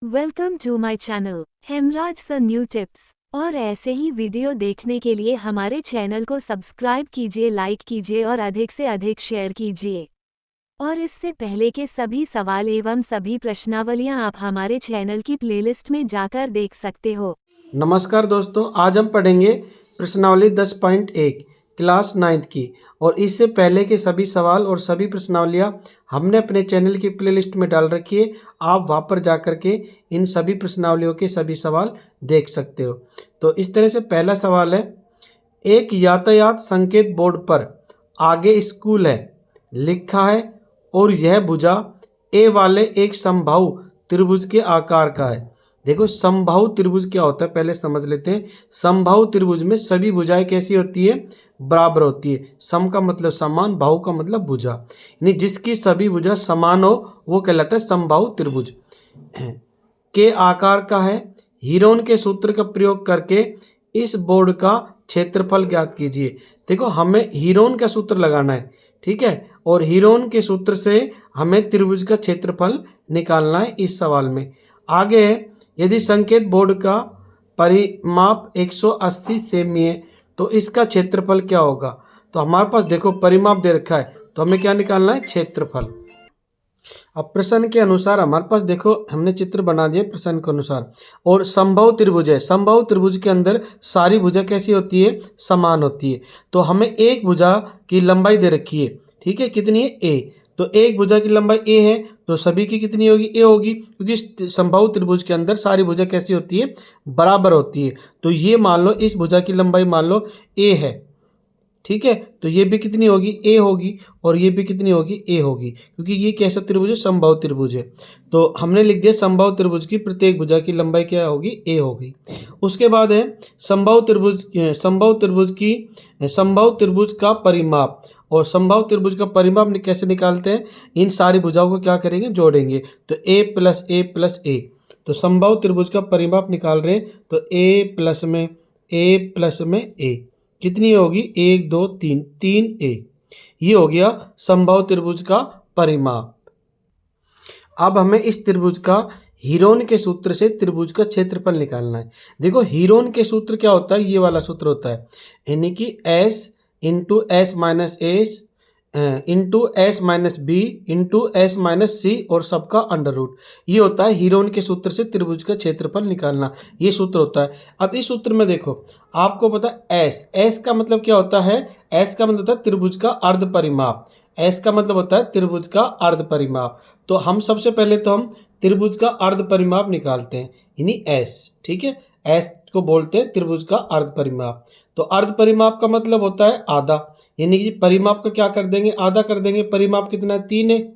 Welcome to my channel Hemraj sir new tips. और ऐसे ही video देखने के लिए हमारे चैनल को सब्सक्राइब कीजिए, लाइक कीजिए और अधिक से अधिक शेयर कीजिए। और इससे पहले के सभी सवाल एवं सभी प्रश्नावलियां आप हमारे चैनल की प्लेलिस्ट में जाकर देख सकते हो। नमस्कार दोस्तों, आज हम पढ़ेंगे प्रश्नावली 10.1 क्लास 9th की। और इससे पहले के सभी सवाल और सभी प्रश्नावलियाँ हमने अपने चैनल की प्लेलिस्ट में डाल रखी है। आप वहाँ पर जाकर के इन सभी प्रश्नावलियों के सभी सवाल देख सकते हो। तो इस तरह से पहला सवाल है, एक यातायात संकेत बोर्ड पर आगे स्कूल है लिखा है और यह भुजा ए वाले एक समबाहु त्रिभुज के आकार का है। देखो, समबाहु त्रिभुज क्या होता है पहले समझ लेते हैं। समबाहु त्रिभुज में सभी भुजाएं कैसी होती है? बराबर होती है। सम का मतलब समान, बाहु का मतलब भुजा, यानी जिसकी सभी भुजा समान हो वो कहलाता है समबाहु त्रिभुज। के आकार का है। हीरोन के सूत्र का प्रयोग करके इस बोर्ड का क्षेत्रफल ज्ञात कीजिए। देखो, हमें हीरोन का सूत्र लगाना है, ठीक है, और हीरोन के सूत्र से हमें त्रिभुज का क्षेत्रफल निकालना है इस सवाल में। आगे है, यदि संकेत बोर्ड का परिमाप 180 सेमी है तो इसका क्षेत्रफल क्या होगा? तो हमारे पास देखो परिमाप दे रखा है, तो हमें क्या निकालना है? क्षेत्रफल। अब प्रश्न के अनुसार हमारे पास देखो हमने चित्र बना दिया प्रश्न के अनुसार। और समबाहु त्रिभुज है। समबाहु त्रिभुज के अंदर सारी भुजा कैसी होती है? समान होती है। तो हमें एक भुजा की लंबाई दे रखी है, ठीक है, कितनी है? ए। तो एक भुजा की लंबाई ए है तो सभी की कितनी होगी? ए होगी, क्योंकि समबाहु त्रिभुज के अंदर सारी भुजा कैसी होती है? बराबर होती है। तो ये मान लो इस भुजा की लंबाई मान लो ए है, ठीक है, तो ये भी कितनी होगी? ए होगी। और ये भी कितनी होगी? ए होगी, क्योंकि ये कैसा त्रिभुज है? समबाहु त्रिभुज है। तो हमने लिख दिया समबाहु त्रिभुज की प्रत्येक भुजा की लंबाई क्या होगी? ए होगी। उसके बाद है समबाहु त्रिभुज, समबाहु त्रिभुज का परिमाप। और समबाहु त्रिभुज का परिमाप कैसे निकालते हैं? इन सारी भुजाओं को क्या करेंगे? जोड़ेंगे। तो ए प्लस ए प्लस ए। तो समबाहु त्रिभुज का परिमाप निकाल रहे हैं, तो ए प्लस में ए कितनी होगी? 1 2 3, 3a। ये हो गया समबाहु त्रिभुज का परिमाप। अब हमें इस त्रिभुज का हीरोन के सूत्र से त्रिभुज का क्षेत्रफल निकालना है। देखो, हीरोन के सूत्र क्या होता है? ये वाला सूत्र होता है, यानी कि s into S minus S into S minus B into S minus C और सबका अंडर रूट। ये होता है हीरोन के सूत्र से त्रिभुज का क्षेत्रफल निकालना, ये सूत्र होता है। अब इस सूत्र में देखो, आपको पता है एस का मतलब क्या होता है? एस का मतलब होता है त्रिभुज का अर्ध परिमाप। एस का मतलब होता है त्रिभुज का अर्ध परिमाप। तो हम सबसे पहले तो हम त्रिभुज का अर्ध परिमाप निकालते हैं, यानी एस, ठीक है। एस को बोलते हैं त्रिभुज का अर्ध परिमाप। तो अर्ध परिमाप का मतलब होता है आधा, यानी कि परिमाप का क्या कर देंगे? आधा कर देंगे। परिमाप कितना है? 3 है।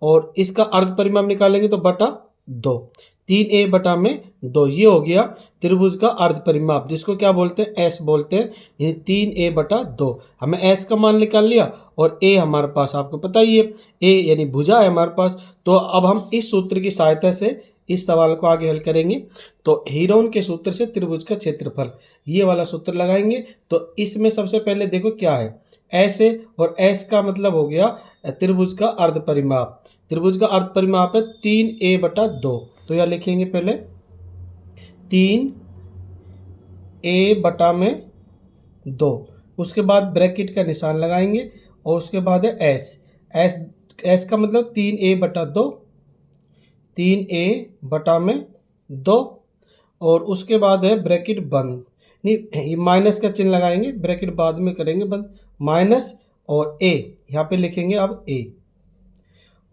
और इसका अर्ध परिमाप निकालेंगे तो बटा 2, 3a बटा में 2। ये हो गया त्रिभुज का अर्ध परिमाप, जिसको क्या बोलते हैं? एस बोलते हैं, यानी 3a बटा 2। हमें एस का मान निकाल लिया और ए हमारे पास आपको पता ही है, ए यानी भुजा है हमारे पास। तो अब हम इस सूत्र की सहायता से इस सवाल को आगे हल करेंगे। तो हीरोन के सूत्र से त्रिभुज का क्षेत्रफल, ये वाला सूत्र लगाएंगे। तो इसमें सबसे पहले देखो क्या है? एस है, और एस का मतलब हो गया त्रिभुज का अर्ध परिमाप। त्रिभुज का अर्ध परिमाप है 3a बटा 2। तो यह लिखेंगे पहले 3a बटा में 2। उसके बाद ब्रैकेट का निशान लगाएंगे और उसके बाद है एस का मतलब 3a बटा 2, 3a बटा में 2। और उसके बाद है ब्रैकेट बंद, नहीं ये माइनस का चिन्ह लगाएंगे, ब्रैकेट बाद में करेंगे बंद, माइनस और a यहाँ पे लिखेंगे अब a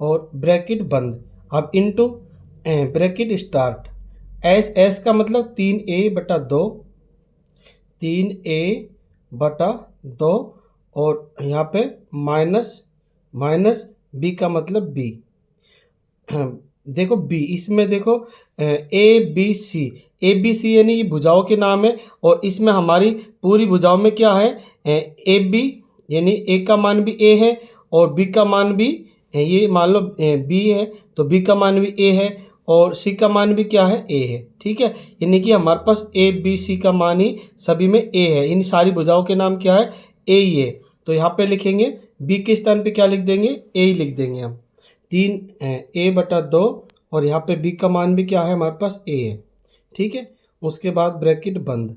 और ब्रैकेट बंद। अब इनटू ब्रैकेट स्टार्ट। एस का मतलब 3a बटा 2, 3a बटा 2 और यहाँ पे माइनस b का मतलब b। देखो b, इसमें देखो ए बी सी यानी ये भुजाओं के नाम है। और इसमें हमारी पूरी भुजाओं में क्या है? ए बी, यानी ए का मान भी ए है और बी का मान भी, ये मान लो बी है तो बी का मान भी ए है और सी का मान भी क्या है? ए है, ठीक है। यानी कि हमारे पास ए बी सी का मान ही सभी में ए है। इन सारी भुजाओं के नाम क्या है? ए ही है। तो यहाँ पे लिखेंगे बी के स्थान पे क्या लिख देंगे? ए ही लिख देंगे हम। 3a बटा 2 और यहाँ पे b का मान भी क्या है हमारे पास a है, ठीक है। उसके बाद ब्रैकेट बंद,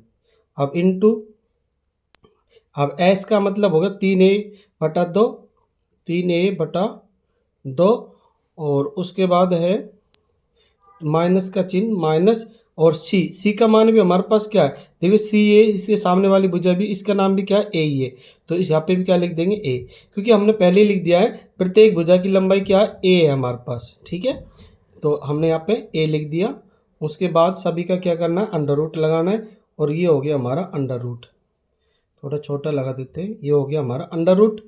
अब इनटू, अब s का मतलब होगा 3a/2, 3a/2, और उसके बाद है माइनस का चिन्ह, माइनस, और सी का मान भी हमारे पास क्या है, देखिए सी ए, इसके सामने वाली भुजा भी, इसका नाम भी क्या है, ए ही है, तो इस यहाँ पे भी क्या लिख देंगे, ए, क्योंकि हमने पहले ही लिख दिया है प्रत्येक भुजा की लंबाई क्या है, ए है हमारे पास, ठीक है। तो हमने यहाँ पे ए लिख दिया। उसके बाद सभी का क्या करना है, अंडर रूट लगाना है, और ये हो गया हमारा अंडर रूट, थोड़ा छोटा लगा देते हैं, ये हो गया हमारा अंडर रूट।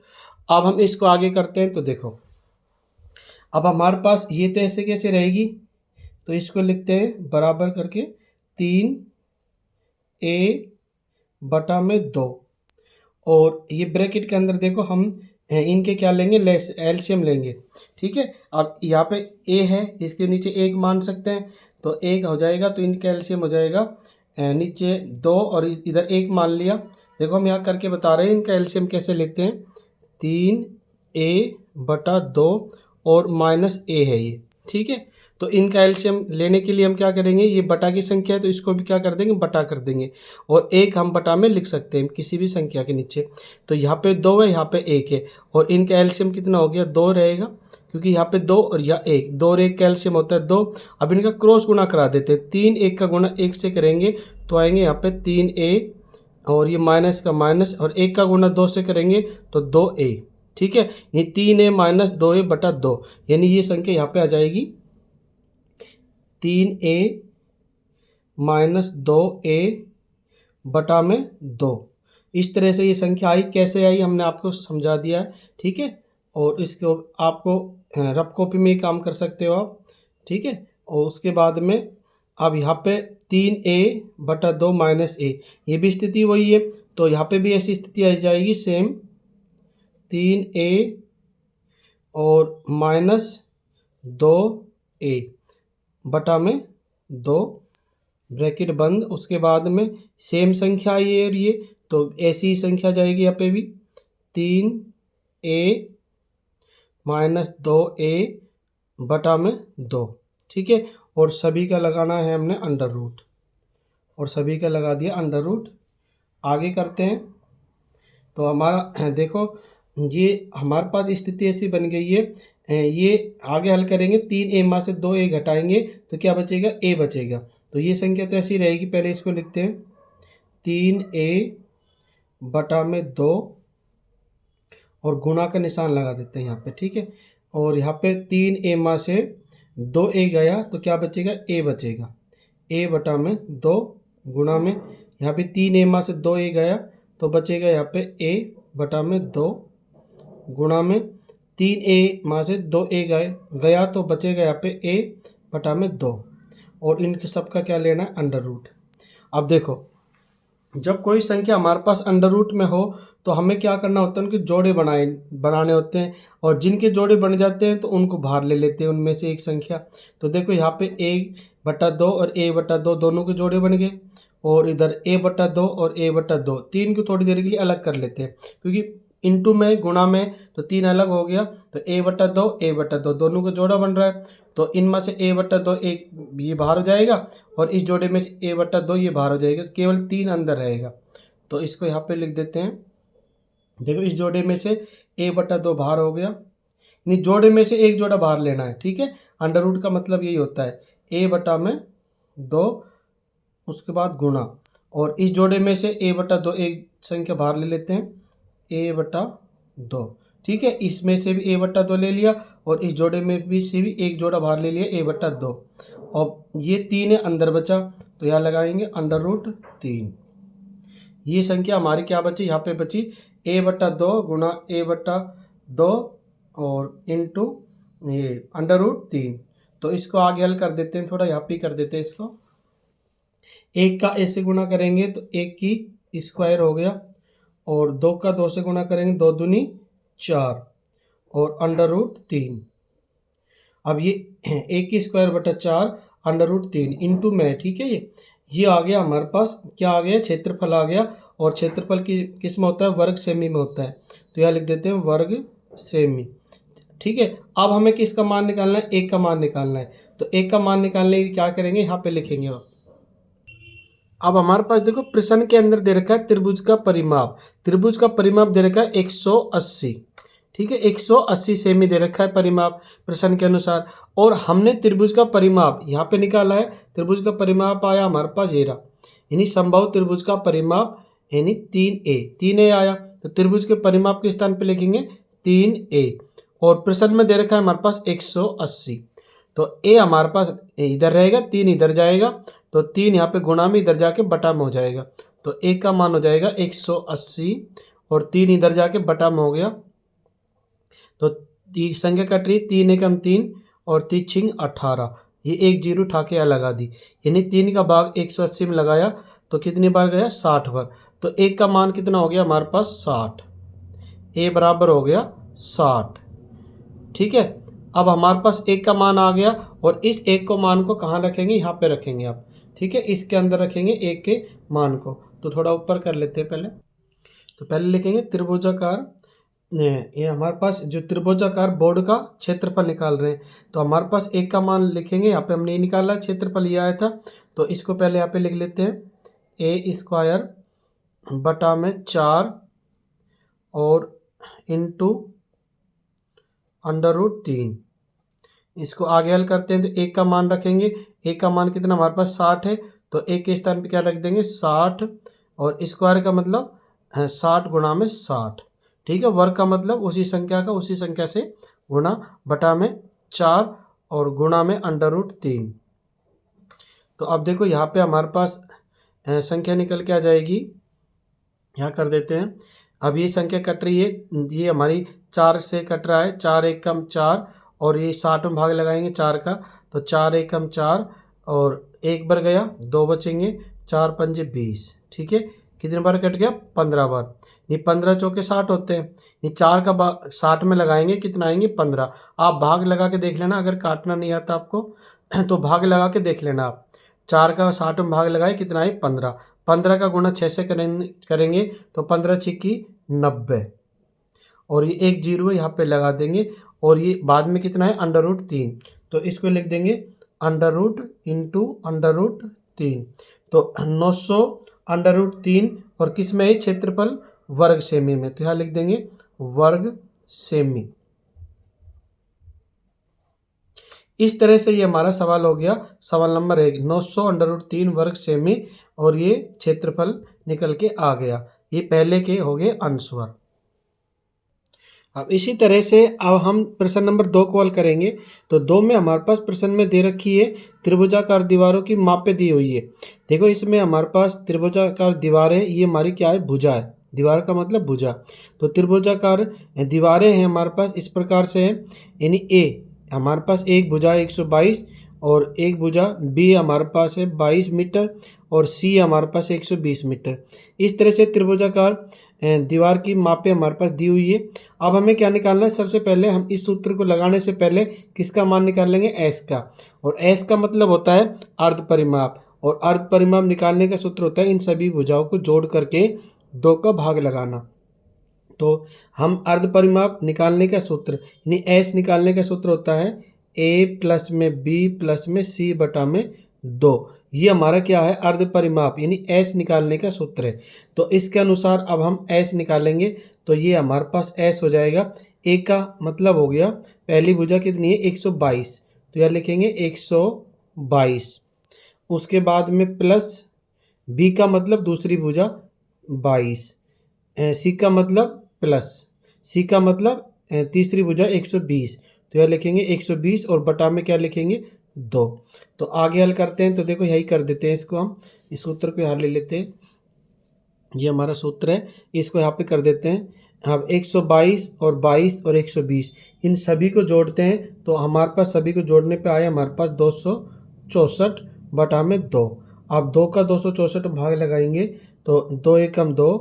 अब हम इसको आगे करते हैं, तो देखो अब हमारे पास ये तो ऐसे कैसे रहेगी, तो इसको लिखते हैं बराबर करके 3a/2, और ये ब्रैकेट के अंदर देखो हम इनके क्या लेंगे, एलसीएम लेंगे, ठीक है। अब यहाँ पे a है, इसके नीचे 1 मान सकते हैं, तो 1 हो जाएगा, तो इनका एलसीएम हो जाएगा नीचे 2 और इधर 1 मान लिया। देखो हम यहाँ करके बता रहे हैं इनका एलसीएम कैसे लेते हैं, 3a/2 और माइनस a है ये, ठीक है। तो इनका एलसीएम लेने के लिए हम क्या करेंगे, ये बटा की संख्या है तो इसको भी क्या कर देंगे, बटा कर देंगे, और 1 हम बटा में लिख सकते हैं किसी भी संख्या के नीचे। तो यहाँ पे 2 है, यहाँ पे 1 है, और इनका एलसीएम कितना हो गया, 2 रहेगा, क्योंकि यहाँ पे 2 और यहाँ 1, 2 और 1 का एलसीएम होता है 2। अब इनका क्रॉस गुणा करा देते हैं, 3 1 का गुणा 1 से करेंगे तो आएंगे यहाँ पे 3a, और ये माइनस का माइनस, और 1 का गुणा 2 से करेंगे तो 2a, ठीक है। ये 3a माइनस 2a/2, यानी ये संख्या यहाँ पे आ जाएगी 3a माइनस 2a/2। इस तरह से ये संख्या आई, कैसे आई हमने आपको समझा दिया है, ठीक है। और इसको आपको रफ कॉपी में ही काम कर सकते हो आप, ठीक है। और उसके बाद में अब यहाँ पे 3a/2 माइनस a, ये भी स्थिति वही है, तो यहाँ पे भी ऐसी स्थिति आ जाएगी सेम, 3a और माइनस 2a/2, ब्रैकेट बंद। उसके बाद में सेम संख्या ये और ये, तो ऐसी ही संख्या जाएगी यहाँ पे भी, 3a माइनस 2a/2, ठीक है। और सभी का लगाना है हमने अंडर रूट, और सभी का लगा दिया अंडर रूट। आगे करते हैं, तो हमारा देखो ये हमारे पास स्थिति ऐसी बन गई है, ये आगे हल करेंगे, 3a में से 2a घटाएंगे तो क्या बचेगा, a बचेगा, तो ये संख्या तो ऐसी रहेगी। पहले इसको लिखते हैं 3a/2 और गुणा का निशान लगा देते हैं यहाँ पे, ठीक है। और यहाँ पे 3a में से 2a गया तो क्या बचेगा, a बचेगा, a/2 गुणा में, यहाँ पे 3a में से 2a गया तो बचेगा यहाँ पे a/2 गुणा में, 3a में से 2a गया तो बचेगा यहाँ पे a/2, और इनके सब का क्या लेना है, अंडर रूट। अब देखो जब कोई संख्या हमारे पास अंडर रूट में हो तो हमें क्या करना होता है, उनके जोड़े बनाने होते हैं, और जिनके जोड़े बन जाते हैं तो उनको बाहर ले लेते हैं उनमें से एक संख्या। तो देखो यहाँ पे a/2 और a/2 दोनों के जोड़े बन गए, और इधर a/2 और a/2, तीन को थोड़ी देर के लिए अलग कर लेते हैं, क्योंकि इनटू में गुणा में तो 3 अलग हो गया, तो a/2 a/2 दोनों का जोड़ा बन रहा है, तो इनमें से a/2 एक ये बाहर हो जाएगा, और इस जोड़े में से a/2 ये बाहर हो जाएगा, केवल 3 अंदर रहेगा। तो इसको यहाँ पे लिख देते हैं, देखो इस जोड़े में से a/2 बाहर हो गया, यानी जोड़े में से एक जोड़ा बाहर लेना है, ठीक है। अंडर रूट का मतलब यही होता है, a/2 उसके बाद गुणा, और इस जोड़े में से a/2 एक संख्या बाहर ले लेते हैं, a/2, ठीक है। इसमें से भी a/2 ले लिया, और इस जोड़े में भी से भी एक जोड़ा बाहर ले लिया, a/2, और ये 3 है अंदर बचा, तो यहाँ लगाएंगे अंडर रूट 3। ये संख्या हमारी क्या बची, यहाँ पे बची a/2 गुणा a/2 और इनटू ये अंडर रूट 3। तो इसको आगे हल कर देते हैं, थोड़ा यहाँ पे कर देते हैं इसको, 1 का a से गुणा करेंगे तो 1 की स्क्वायर हो गया, और 2 का 2 से गुणा करेंगे 2 दूनी 4, और अंडर रूट 3। अब ये 1 की स्क्वायर/4 अंडर रूट 3 इंटू में, ठीक है। ये आ गया हमारे पास, क्या आ गया, क्षेत्रफल आ गया, और क्षेत्रफल की किस में होता है, वर्ग सेमी में होता है, तो यहाँ लिख देते हैं वर्ग सेमी, ठीक है। अब हमें किसका मान निकालना है, 1 का मान निकालना है, तो ए का मान निकालने के लिए क्या करेंगे, यहाँ पे लिखेंगे। अब हमारे पास देखो प्रश्न के अंदर दे रखा है त्रिभुज का परिमाप। त्रिभुज का परिमाप दे रखा है 180। ठीक है, 180 सेमी दे रखा है परिमाप प्रश्न के अनुसार। और हमने त्रिभुज का परिमाप यहाँ पे निकाला है। त्रिभुज का परिमाप आया हमारे पास ये रहा, यानी संभव त्रिभुज का परिमाप यानी 3a आया। तो त्रिभुज के परिमाप के स्थान पे लिखेंगे 3a। और प्रश्न में दे रखा है हमारे पास 180। तो a हमारे पास इधर रहेगा, 3 इधर जाएगा, तो 3 यहाँ पे गुणा में इधर जाके बटा में हो जाएगा। तो a का मान हो जाएगा 180 और 3 इधर जाके बटा में हो गया। तो संख्या कट रही, 3 एकम 3 और 3 छिंग 18। ये एक जीरो उठा के यहाँ लगा दी, यानी 3 का भाग 180 में लगाया तो कितनी बार गया, 60 बार। तो एक का मान कितना हो गया हमारे पास, 60। ए बराबर हो गया 60। ठीक है, अब हमारे पास एक का मान आ गया और इस एक को मान को कहाँ रखेंगे, यहाँ पे रखेंगे आप। ठीक है, इसके अंदर रखेंगे एक के मान को। तो थोड़ा ऊपर कर लेते हैं पहले। तो पहले लिखेंगे त्रिभुजाकार, ये हमारे पास जो त्रिभुजाकार बोर्ड का क्षेत्रफल निकाल रहे हैं। तो हमारे पास एक का मान लिखेंगे, यहाँ पे हमने ये निकाला, क्षेत्रफल ये आया था। तो इसको पहले यहाँ पे लिख लेते हैं, ए स्क्वायर बटा में 4 और इंटू √3। इसको आगे हल करते हैं। तो एक का मान रखेंगे, एक का मान कितना हमारे पास 60 है, तो एक के स्थान पे क्या रख देंगे 60। और स्क्वायर का मतलब 60 गुणा में 60। ठीक है, वर्ग का मतलब उसी संख्या का उसी संख्या से गुणा, बटा में 4 और गुणा में √3। तो अब देखो यहाँ पे हमारे पास संख्या निकल के आ जाएगी, यहाँ कर देते हैं। अब ये संख्या कट रही है, ये हमारी 4 से कट रहा है, 4 एकम 4 और ये 60 में भाग लगाएंगे 4 का, तो 4 एकम 4 और एक बार गया, 2 बचेंगे, 4 पंजे 20। ठीक है, कितने बार कट गया, 15 बार। ये 15 चौके 60 होते हैं, ये 4 का भाग 60 में लगाएंगे, कितना आएंगे 15। आप भाग लगा के देख लेना, अगर काटना नहीं आता आपको तो भाग लगा के देख लेना आप। 4 का 60 में भाग लगाए, कितना आए 15। 15 का गुणा 6 से करेंगे तो 15 छिक्की 90 और ये एक जीरो यहाँ पे लगा देंगे। और ये बाद में कितना है, √3। तो इसको लिख देंगे √ इंटू √3। तो 900 √3 और किस में है, क्षेत्रफल वर्ग सेमी में, तो यहाँ लिख देंगे वर्ग सेमी। इस तरह से ये हमारा सवाल हो गया। सवाल नंबर 1, 900 √3 वर्ग सेमी और ये क्षेत्रफल निकल के आ गया। ये पहले के हो गए आंसर। अब इसी तरह से अब हम प्रश्न नंबर 2 को हल करेंगे। तो 2 में हमारे पास प्रश्न में दे रखी है त्रिभुजाकार दीवारों की मापें दी हुई है। देखो इसमें हमारे पास त्रिभुजाकार दीवारें, ये हमारी क्या है, भुजा है। दीवार का मतलब भुजा। तो त्रिभुजाकार दीवारें हैं हमारे पास इस प्रकार से हैं, यानी ए हमारे पास एक भुजा 122 और एक भुजा बी हमारे पास है 22 मीटर और सी हमारे पास 120 मीटर। इस तरह से त्रिभुजाकार दीवार की मापें हमारे पास दी हुई है। अब हमें क्या निकालना है, सबसे पहले हम इस सूत्र को लगाने से पहले किसका मान निकाल लेंगे, एस का। और एस का मतलब होता है अर्ध परिमाप, और अर्ध परिमाप निकालने का सूत्र होता है इन सभी भुजाओं को जोड़ करके 2 का भाग लगाना। तो हम अर्ध परिमाप निकालने का सूत्र यानी एस निकालने का सूत्र होता है ए प्लस में बी प्लस में सी बटा में 2। ये हमारा क्या है, अर्ध परिमाप यानी एस निकालने का सूत्र है। तो इसके अनुसार अब हम एस निकालेंगे। तो ये हमारे पास एस हो जाएगा, ए का मतलब हो गया पहली भुजा कितनी है 122, तो यह लिखेंगे 122। उसके बाद में प्लस बी का मतलब दूसरी भुजा 22, सी का मतलब प्लस सी का मतलब तीसरी भुजा 120, तो यह लिखेंगे 120 और बटा में क्या लिखेंगे 2। तो आगे हल करते हैं। तो देखो यही कर देते हैं, इसको हम इस सूत्र को यहाँ ले लेते हैं। ये हमारा सूत्र है, इसको यहाँ पे कर देते हैं। अब 122 और 22 और 120 इन सभी को जोड़ते हैं। तो हमारे पास सभी को जोड़ने पे आया हमारे पास 264 बटा में 2। अब 2 का 264 भाग लगाएंगे तो 2 एकम 2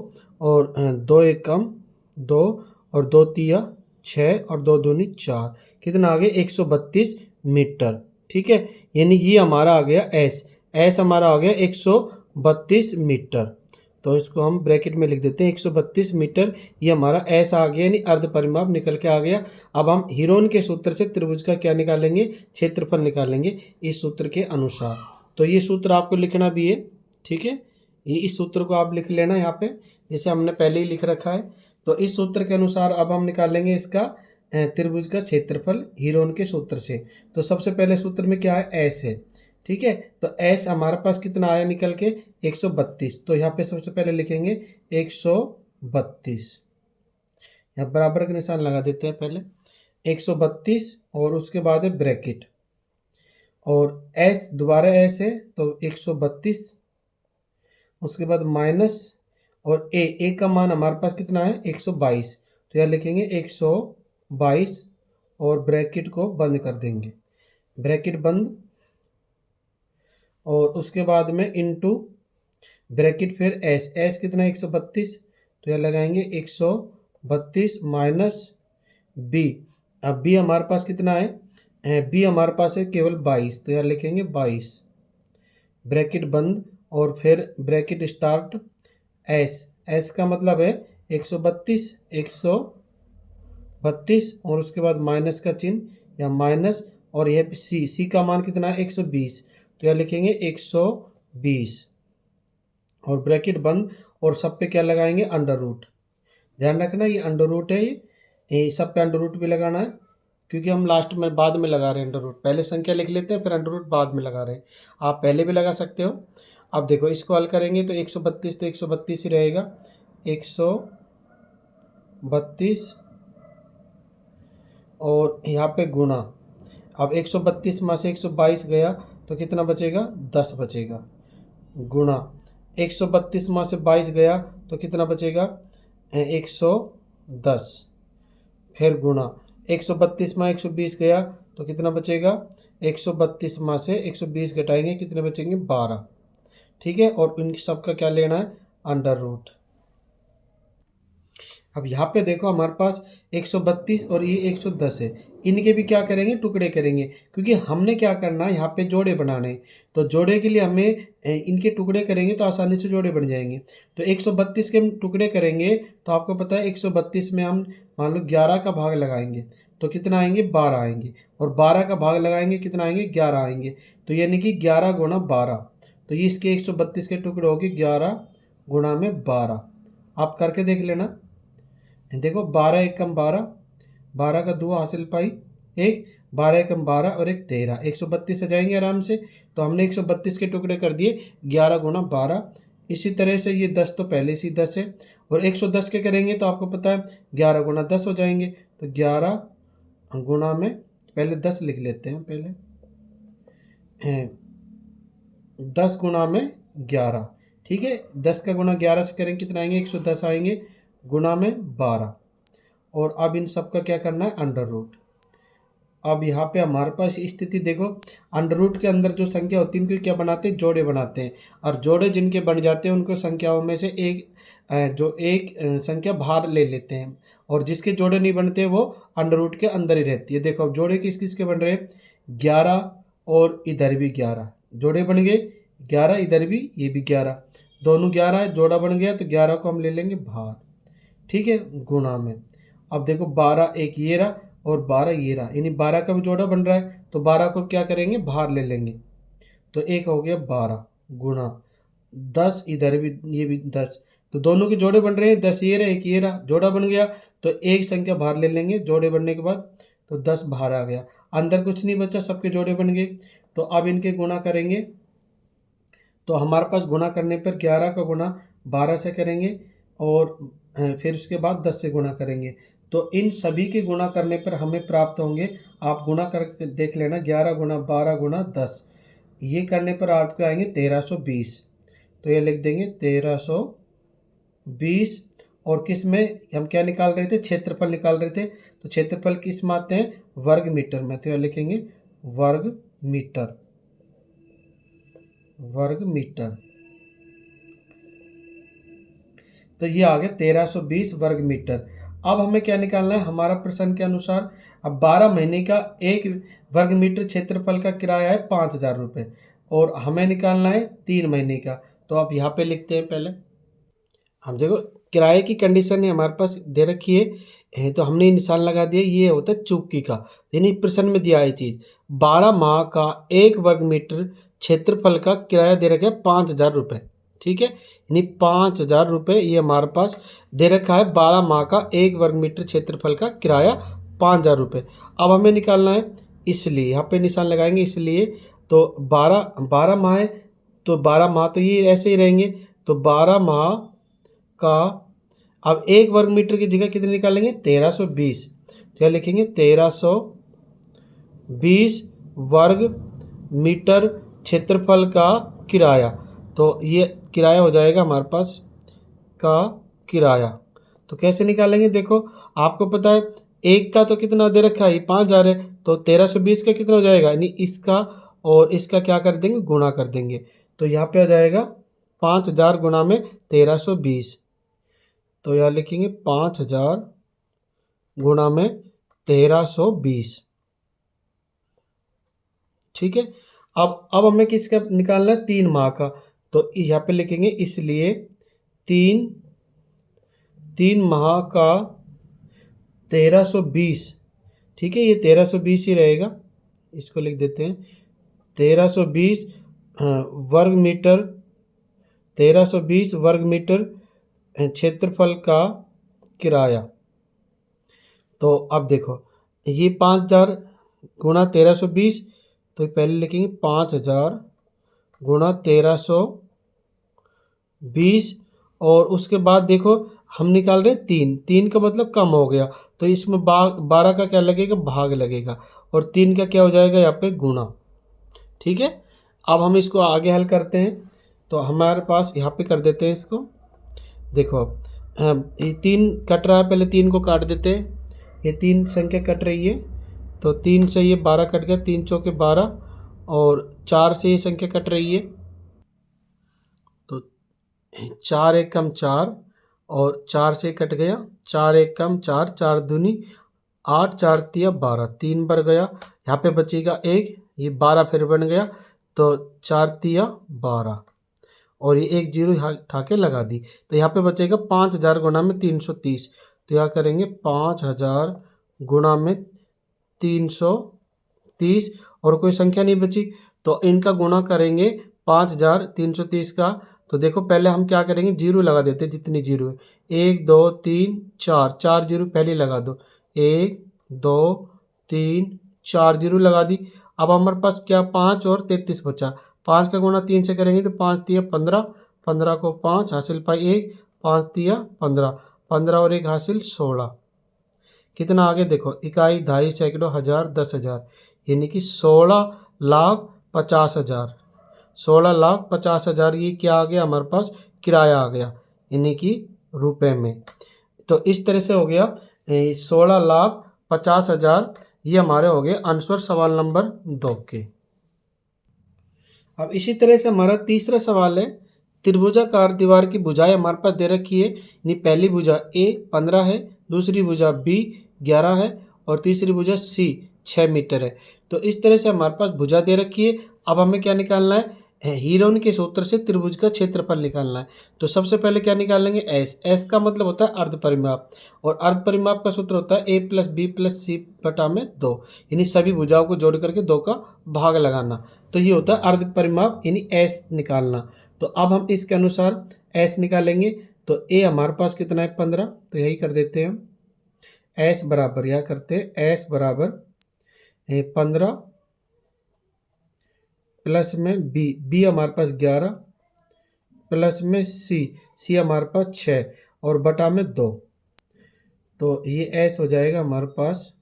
और 2 एकम 2 और 2 तिया 6 और 2 दूनी 4, कितना आ गया 132 मीटर। ठीक है, यानी ये हमारा आ गया एस हमारा आ गया 132 मीटर। तो इसको हम ब्रैकेट में लिख देते हैं 132 मीटर। ये हमारा एस आ गया, यानी अर्ध परिमाप निकल के आ गया। अब हम हीरोन के सूत्र से त्रिभुज का क्या निकालेंगे, क्षेत्रफल निकालेंगे इस सूत्र के अनुसार। तो ये सूत्र आपको लिखना भी है, ठीक है। ये इस सूत्र को आप लिख लेना यहाँ पे, जैसे हमने पहले ही लिख रखा है। तो इस सूत्र के अनुसार अब हम निकालेंगे इसका त्रिभुज का क्षेत्रफल हीरोन के सूत्र से। तो सबसे पहले सूत्र में क्या है, एस है, ठीक है। तो एस हमारे पास कितना आया निकल के 132। तो यहाँ पे सबसे पहले लिखेंगे 132, यहाँ बराबर का निशान लगा देते हैं पहले 132, और उसके बाद है ब्रैकेट, और एस दोबारा एस है तो 132, उसके बाद माइनस, और ए का मान हमारे पास कितना है 122। तो यहाँ लिखेंगे 122 और ब्रैकेट को बंद कर देंगे, ब्रैकेट बंद, और उसके बाद में इनटू ब्रैकेट फिर एस कितना है 132। तो यहाँ लगाएंगे 132 माइनस बी। अब बी हमारे पास कितना है, बी हमारे पास है केवल 22। तो यहाँ लिखेंगे 22, ब्रैकेट बंद, और फिर ब्रैकेट स्टार्ट एस का मतलब है 132 और उसके बाद माइनस का चिन्ह या माइनस, और यह सी का मान कितना है 120। तो यहाँ लिखेंगे 120 और ब्रैकेट बंद, और सब पे क्या लगाएंगे अंडर रूट। ध्यान रखना ये अंडर रूट है, ये सब पे अंडर रूट भी लगाना है, क्योंकि हम लास्ट में बाद में लगा रहे हैं अंडर रूट। पहले संख्या लिख लेते हैं फिर अंडर रूट बाद में लगा रहे हैं, आप पहले भी लगा सकते हो। अब देखो इसको हल करेंगे तो 132 तो 132 ही रहेगा, 132 और यहाँ पे गुणा। अब 132 में से 122 गया तो कितना बचेगा, 10 बचेगा, गुणा 132 में से 22 गया तो कितना बचेगा 110, फिर गुणा 132 में 120 गया तो कितना बचेगा 132 में से 120 घटाएंगे कितने बचेंगे 12, ठीक है। और इन सब का क्या लेना है अंडर रूट। अब यहाँ पे देखो हमारे पास 132 और ये 110 है, इनके भी क्या करेंगे टुकड़े करेंगे, क्योंकि हमने क्या करना है यहाँ पे जोड़े बनाने। तो जोड़े के लिए हमें इनके टुकड़े करेंगे तो आसानी से जोड़े बन जाएंगे। तो 132 के हम टुकड़े करेंगे तो आपको पता है 132 में हम मान लो 11 का भाग लगाएंगे तो कितना आएंगे 12 आएंगे, और 12 का भाग लगाएंगे कितना आएंगे 11 आएंगे। तो यानी कि 11 गुणा 12, तो ये इसके 132 के टुकड़े होंगे 11 गुणा में 12। आप करके देख लेना, देखो 12 एकम 12, 12 का 2 हासिल पाई 1, 12 एकम 12 और 1 13, 132 आ जाएंगे आराम से। तो हमने 132 के टुकड़े कर दिए 11 गुणा 12। इसी तरह से ये 10 तो पहले से 10 है, और 110 के करेंगे तो आपको पता है 11 गुणा 10 हो जाएंगे। तो 11 गुणा में पहले 10 लिख लेते हैं, पहले 10 गुणा में 11, ठीक है। 10 का गुणा 11 से करेंगे कितना आएंगे 110 आएंगे, गुणा में 12। और अब इन सब का क्या करना है अंडर रूट। अब यहाँ पे हमारे पास स्थिति देखो, अंडर रूट के अंदर जो संख्या होती है उनको क्या बनाते हैं जोड़े बनाते हैं, और जोड़े जिनके बन जाते हैं उनको संख्याओं में से एक संख्या बाहर ले लेते हैं, और जिसके जोड़े नहीं बनते वो अंडर रूट के अंदर ही रहती है। देखो अब जोड़े किस किस के बन रहे हैं 11 और इधर भी 11 जोड़े बन गए, 11 इधर भी ये भी 11, दोनों 11 है, जोड़ा बन गया तो 11 को हम ले लेंगे बाहर, ठीक है, गुणा में। अब देखो 12 एक ये रहा और 12 ये रहा, यानी 12 का भी जोड़ा बन रहा है तो 12 को क्या करेंगे बाहर ले लेंगे, तो एक हो गया 12 गुणा 10 इधर भी ये भी 10, तो दोनों के जोड़े बन रहे हैं 10 ये रहा एक ये रहा, जोड़ा बन गया तो एक संख्या बाहर ले लेंगे जोड़े बनने के बाद, तो 10 बाहर आ गया, अंदर कुछ नहीं बचा, सबके जोड़े बन गए। तो अब इनके गुणा करेंगे तो हमारे पास गुणा करने पर 11 का गुणा 12 से करेंगे और फिर उसके बाद 10 से गुणा करेंगे, तो इन सभी के गुणा करने पर हमें प्राप्त होंगे, आप गुणा करके देख लेना 11 गुणा 12 गुणा 10, ये करने पर आपको आएंगे 1320। तो ये लिख देंगे 1320। और किस में हम क्या निकाल रहे थे क्षेत्रफल निकाल रहे थे, तो क्षेत्रफल किस में आते हैं वर्ग मीटर में, तो यह लिखेंगे वर्ग मीटर, वर्ग मीटर। तो ये आ गया 1320 वर्ग मीटर। अब हमें क्या निकालना है हमारा प्रश्न के अनुसार, अब 12 महीने का 1 वर्ग मीटर क्षेत्रफल का किराया है 5000 रुपये, और हमें निकालना है 3 महीने का। तो आप यहाँ पे लिखते हैं पहले अब देखो किराए की कंडीशन है हमारे पास दे रखी है तो हमने निशान लगा दिया, ये होता है चूकी का, यानी प्रश्न में दिया है चीज़ 12 माह का 1 वर्ग मीटर क्षेत्रफल का किराया दे रखा है 5,000 रुपये। ठीक है, यानी 5,000 रुपये ये हमारे पास दे रखा है 12 माह का 1 वर्ग मीटर क्षेत्रफल का किराया 5,000 रुपये। अब हमें निकालना है, इसलिए यहाँ पे निशान लगाएंगे, इसलिए तो 12 माह है तो 12 माह तो ये ऐसे ही रहेंगे, तो 12 माह का अब 1 वर्ग मीटर की जगह कितने निकालेंगे 1320, तो क्या लिखेंगे 1320 वर्ग मीटर क्षेत्रफल का किराया। तो ये किराया हो जाएगा हमारे पास का किराया। तो कैसे निकालेंगे, देखो आपको पता है एक का तो कितना दे रखा है 5,000 है, तो 1320 का कितना हो जाएगा, यानी इसका और इसका क्या कर देंगे गुणा कर देंगे, तो यहाँ पे आ जाएगा 5,000 गुणा में 1320, तो यहाँ लिखेंगे 5,000 गुणा में 1320। ठीक है, अब हमें किसका निकालना है 3 माह का, तो यहाँ पे लिखेंगे इसलिए 3 माह का 1320। ठीक है, ये 1320 ही रहेगा, इसको लिख देते हैं 1320 वर्ग मीटर, 1320 वर्ग मीटर क्षेत्रफल का किराया। तो अब देखो ये 5,000 गुणा 1320, तो पहले लिखेंगे 5,000 गुणा 1320, और उसके बाद देखो हम निकाल रहे हैं 3 का मतलब कम हो गया, तो इसमें 12 का क्या लगेगा भाग लगेगा, और 3 का क्या हो जाएगा यहाँ पे गुणा। ठीक है, अब हम इसको आगे हल करते हैं, तो हमारे पास यहाँ पे कर देते हैं इसको, देखो अब ये 3 कट रहा है, पहले 3 को काट देते हैं, ये 3 संख्या कट रही है, तो 3 से ये 12 कट गया, 3 चौके 12, और 4 से ये संख्या कट रही है, तो 4 एक कम 4, और 4 से कट गया, 4 एक कम 4, 4 दूनी 8, 4 तिया 12, 3 बढ़ गया, यहाँ पे बचेगा 1, ये 12 फिर बन गया, तो 4 तिया 12, और ये 1 जीरो उठा के लगा दी, तो यहाँ पे बचेगा 5,000 गुणा में 330, तो यहाँ करेंगे 5,000 गुणा में 330, और कोई संख्या नहीं बची, तो इनका गुणा करेंगे 5,000 330 का, तो देखो पहले हम क्या करेंगे जीरो लगा देते हैं, जितनी जीरो है 1 2 3 4, 4 जीरो पहले लगा दो, 1 2 3 4 जीरो लगा दी। अब हमारे पास क्या 5 और 33 बचा, 5 का गुणा 3 से करेंगे तो 5 तिया 15, 15 को 5 हासिल पाई 1, 5 तिया 15, 15 और 1 हासिल 16, कितना आगे देखो इकाई ढाई सैकड़ों हज़ार 10,000, यानी कि 16,50,000, 16,50,000 ये क्या आ गया हमारे पास किराया आ गया, यानी कि रुपए में। तो इस तरह से हो गया 16,50,000, ये हमारे हो गए आंसर सवाल नंबर 2 के। अब इसी तरह से हमारा तीसरा सवाल है, त्रिभुजाकार दीवार की भुजाएं हमारे पास दे रखी है, यानी पहली भुजा ए 15 है, दूसरी भुजा बी 11 है, और तीसरी भुजा सी 6 मीटर है। तो इस तरह से हमारे पास भुजा दे रखी है। अब हमें क्या निकालना है, हीरोन के सूत्र से त्रिभुज का क्षेत्रफल निकालना है। तो सबसे पहले क्या निकालेंगे एस, एस का मतलब होता है अर्ध परिमाप, और अर्ध परिमाप का सूत्र होता है ए प्लस बी प्लस सी बटा में 2, यानी सभी भुजाओं को जोड़ करके 2 का भाग लगाना, तो ये होता है अर्ध परिमाप यानी एस निकालना। तो अब हम इसके अनुसार एस निकालेंगे, तो ए हमारे पास कितना है 15, तो यही कर देते हैं हम, एस बराबर यह करते हैं एस बराबर 15 प्लस में बी, बी हमारे पास 11 प्लस में सी, सी हमारे पास 6 और बटा में 2, तो ये एस हो जाएगा हमारे पास,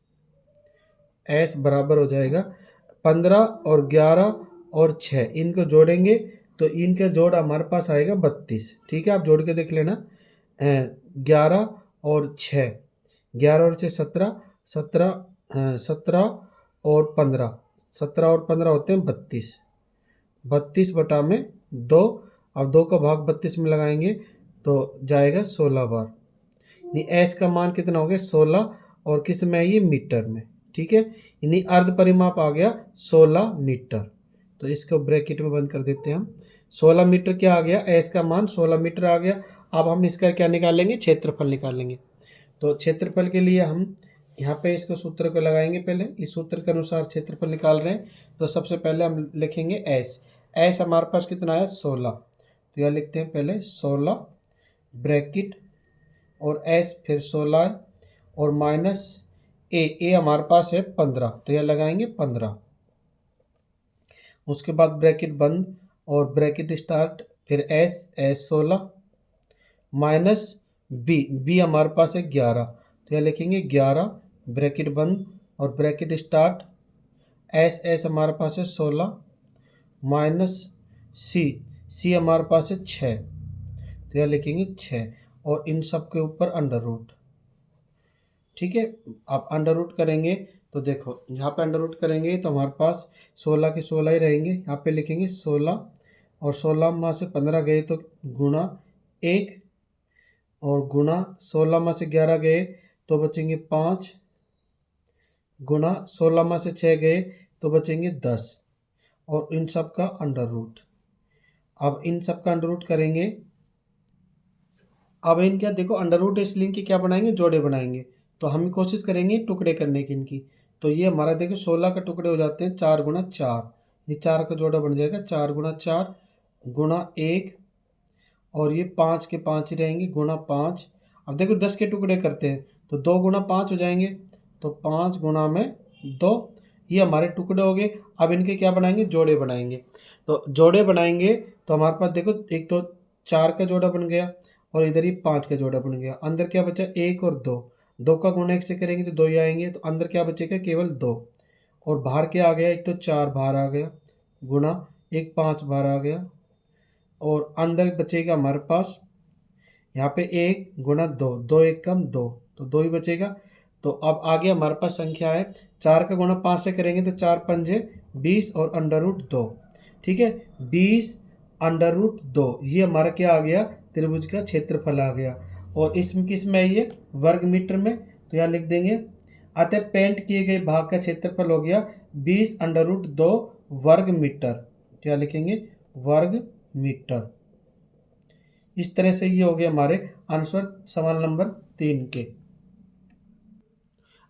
एस बराबर हो जाएगा 15 और 11 और 6, इनको जोड़ेंगे तो इनका जोड़ हमारे पास आएगा 32। ठीक है, आप जोड़ के देख लेना, 11 और 6, 11 और 6 17, 17 और 15, 17 और 15 होते हैं 32, 32 बटा में 2, अब 2 का भाग 32 में लगाएंगे तो जाएगा 16 बार, यानी एस का मान कितना हो गया 16, और किस में है ये मीटर में। ठीक है, यानी अर्ध परिमाप आ गया 16 मीटर, तो इसको ब्रैकेट में बंद कर देते हैं हम, 16 मीटर क्या आ गया, एस का मान 16 मीटर आ गया। अब हम इसका क्या निकालेंगे, क्षेत्रफल निकालेंगे। तो क्षेत्रफल के लिए हम यहाँ पे इसको सूत्र को लगाएंगे। पहले इस सूत्र के अनुसार क्षेत्रफल निकाल रहे हैं। तो सबसे पहले हम लिखेंगे एस। एस हमारे पास कितना है, 16। तो यह लिखते हैं पहले 16 ब्रैकेट और एस फिर 16 है और माइनस ए हमारे पास है 15। तो यह लगाएंगे 15। उसके बाद ब्रैकेट बंद और ब्रैकेट स्टार्ट, फिर एस 16 माइनस बी हमारे पास है 11। तो यह लिखेंगे 11 ब्रैकेट बंद और ब्रैकेट स्टार्ट, एस हमारे पास है 16 माइनस सी हमारे पास है 6। तो यह लिखेंगे 6 और इन सब के ऊपर अंडर रूट। ठीक है, आप अंडर रूट करेंगे तो देखो यहाँ पे अंडर रूट करेंगे तो हमारे पास 16 के 16 ही रहेंगे। यहाँ पे लिखेंगे 16 और 16 में से 15 गए तो गुणा 1 और गुणा 16 में से 11 गए तो बचेंगे 5 गुणा 16 में से 6 गए तो बचेंगे 10 और इन सब का अंडर रूट। अब इन सब का अंडर रूट करेंगे। अब इन क्या देखो अंडर रूट इस लिंक के क्या बनाएंगे, जोड़े बनाएंगे। तो हम कोशिश करेंगे टुकड़े करने की इनकी। तो ये हमारा देखो 16 का टुकड़े हो जाते हैं 4 गुणा 4, ये 4 का जोड़ा बन जाएगा 4 गुणा 4 गुणा 1 और ये 5 के 5 ही रहेंगे गुणा 5। अब देखो 10 के टुकड़े करते हैं तो 2 गुणा 5 हो जाएंगे, तो 5 गुणा में 2, ये हमारे टुकड़े हो गए। अब इनके क्या बनाएंगे, जोड़े बनाएंगे। तो जोड़े बनाएंगे तो हमारे पास देखो एक तो 4 का जोड़ा बन गया और इधर ही 5 का जोड़ा बन गया। अंदर क्या बचा, 1 और 2, 2 का गुणा 1 से करेंगे तो 2 ही आएंगे। तो अंदर क्या बचेगा, केवल 2 और बाहर क्या आ गया, एक तो 4 बाहर आ गया गुणा 1 5 बाहर आ गया और अंदर बचेगा हमारे पास यहाँ पे 1 गुणा 2, 2 1 कम 2, तो 2 ही बचेगा। तो अब आगे हमारे पास संख्या है 4 का गुणा 5 से करेंगे तो 4 पंजे 20 और अंडर रूट 2। ठीक है, 20 अंडर रूट 2 ये हमारा क्या आ गया, त्रिभुज का क्षेत्रफल आ गया। और इसमें किस में है ये, वर्ग मीटर में। तो यहाँ लिख देंगे अतः पेंट किए गए भाग का क्षेत्रफल हो गया 20 अंडर रूट 2 वर्ग मीटर। क्या लिखेंगे, वर्ग मीटर। इस तरह से ये हो गया हमारे आंसर सवाल नंबर 3 के।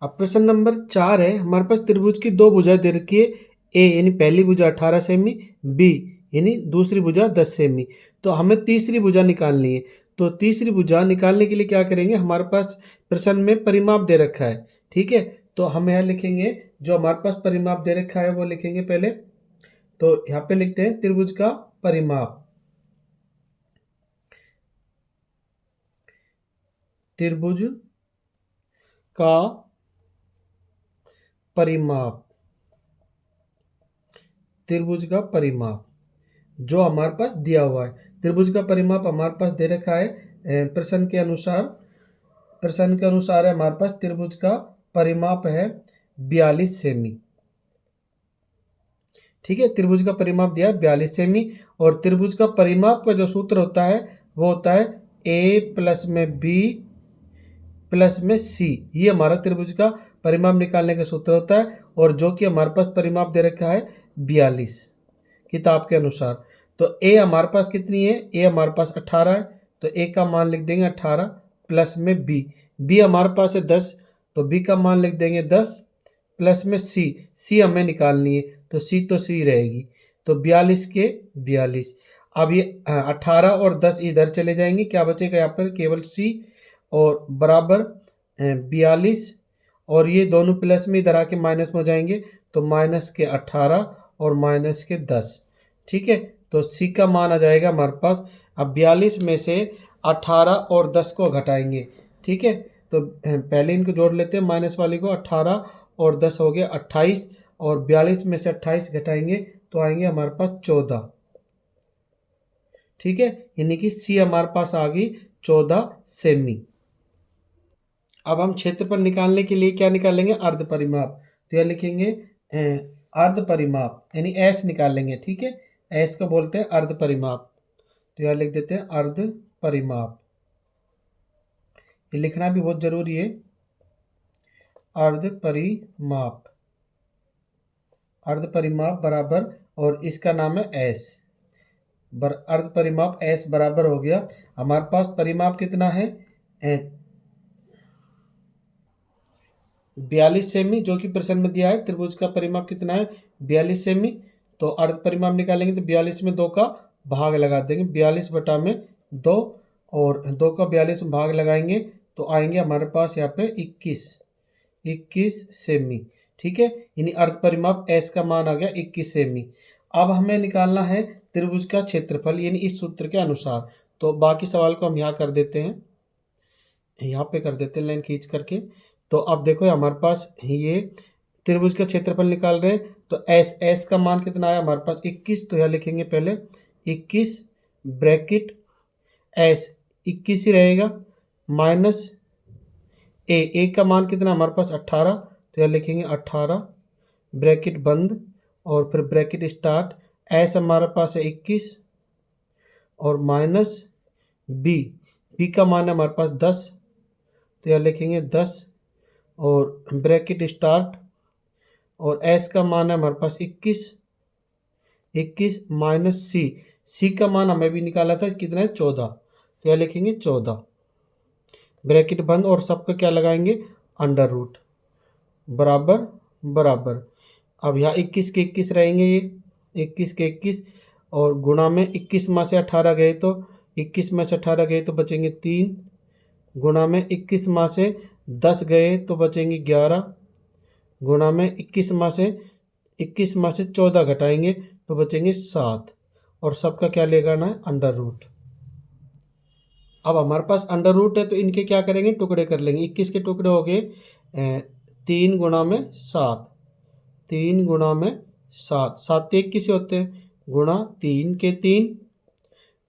अब प्रश्न नंबर 4 है, हमारे पास त्रिभुज की दो भुजाएं दे रखी है। ए यानी पहली भुजा 18 सेमी, बी यानी दूसरी भुजा 10 सेमी। तो हमें तीसरी भुजा निकालनी है। तो तीसरी भुजा निकालने के लिए क्या करेंगे, हमारे पास प्रश्न में परिमाप दे रखा है। ठीक है, तो हम यहाँ लिखेंगे जो हमारे पास परिमाप दे रखा है वो लिखेंगे पहले। तो यहाँ पे लिखते हैं त्रिभुज का परिमाप। त्रिभुज का परिमाप, त्रिभुज का परिमाप जो हमारे पास दिया हुआ है। त्रिभुज का परिमाप हमारे पास दे रखा है प्रश्न के अनुसार। प्रश्न के अनुसार है हमारे पास त्रिभुज का परिमाप है 42 सेमी। ठीक है, त्रिभुज का परिमाप दिया है 42 सेमी। और त्रिभुज का परिमाप का जो सूत्र होता है वो होता है ए प्लस में बी प्लस में सी। ये हमारा त्रिभुज का परिमाप निकालने का सूत्र होता है और जो कि हमारे पास परिमाप दे रखा है 42 किताब के अनुसार। तो ए हमारे पास कितनी है, ए हमारे पास 18 है। तो ए का मान लिख देंगे 18 प्लस में बी हमारे पास है 10, तो बी का मान लिख देंगे 10 प्लस में सी हमें निकालनी है। तो सी रहेगी। तो 42 के 42। अब ये 18 और 10 इधर चले जाएंगे, क्या बचेगा यहाँ पर, केवल सी और बराबर 42 और ये दोनों प्लस में इधर आके माइनस में हो जाएंगे। तो माइनस के 18 और माइनस के 10। ठीक है, तो सी का मान आ जाएगा हमारे पास। अब 42 में से 18 और 10 को घटाएंगे। ठीक है, तो पहले इनको जोड़ लेते हैं, माइनस वाली को 18 और 10 हो गया 28 और 42 में से 28 घटाएंगे तो आएंगे हमारे पास 14। ठीक है, यानी कि सी हमारे पास आ गई 14 सेमी। अब हम क्षेत्रफल निकालने के लिए क्या निकालेंगे, अर्ध परिमाप। तो यह लिखेंगे अर्ध परिमाप यानी एस निकालेंगे। ठीक है, एस को बोलते हैं अर्ध परिमाप। तो यह लिख देते हैं अर्ध परिमाप। ये लिखना भी बहुत जरूरी है, अर्ध परिमाप। अर्ध परिमाप बराबर और इसका नाम है एस। अर्ध परिमाप एस बराबर हो गया, हमारे पास परिमाप कितना है 42 सेमी, जो कि प्रश्न में दिया है। त्रिभुज का परिमाप कितना है 42 सेमी। तो अर्ध परिमाप निकालेंगे तो 42 में 2 का भाग लगा देंगे, 42 बटा में 2, और 2 का 42 में भाग लगाएंगे तो आएंगे हमारे पास यहाँ पे 21 सेमी। ठीक है, यानी अर्ध परिमाप एस का मान आ गया 21 सेमी। अब हमें निकालना है त्रिभुज का क्षेत्रफल, यानी इस सूत्र के अनुसार। तो बाकी सवाल को हम यहाँ कर देते हैं, यहाँ पे कर देते हैं लाइन खींच करके। तो अब देखो हमारे पास ये त्रिभुज का क्षेत्रफल निकाल रहे हैं, तो एस का मान कितना आया हमारे पास 21। तो यहाँ लिखेंगे पहले 21 ब्रैकेट एस 21 ही रहेगा, माइनस ए का मान कितना हमारे पास 18। तो यहाँ लिखेंगे 18 ब्रैकेट बंद और फिर ब्रैकेट स्टार्ट। एस हमारे पास है 21 और माइनस बी का मान है हमारे पास 10। तो यहाँ लिखेंगे 10 और ब्रैकेट स्टार्ट, और एस का मान है हमारे पास 21 माइनस सी का मान हमें भी निकाला था कितना है 14। तो यहाँ लिखेंगे 14 ब्रैकेट बंद और सबका क्या लगाएंगे अंडर रूट बराबर बराबर। अब यहाँ 21 के 21 रहेंगे, ये 21 के 21 और गुणा में 21 में से 18 गए तो 21 में से 18 गए तो बचेंगे 3, गुणा में 21 में से 10 गए तो बचेंगे 11, गुणा में 21 में से 14 घटाएंगे तो बचेंगे 7, और सबका क्या लेना है अंडर रूट। अब हमारे पास अंडर रूट है तो इनके क्या करेंगे टुकड़े कर लेंगे। 21 के टुकड़े हो गए 3 गुणा में 7, 3 गुणा में 7, 7 21 होते हैं, गुणा 3 के 3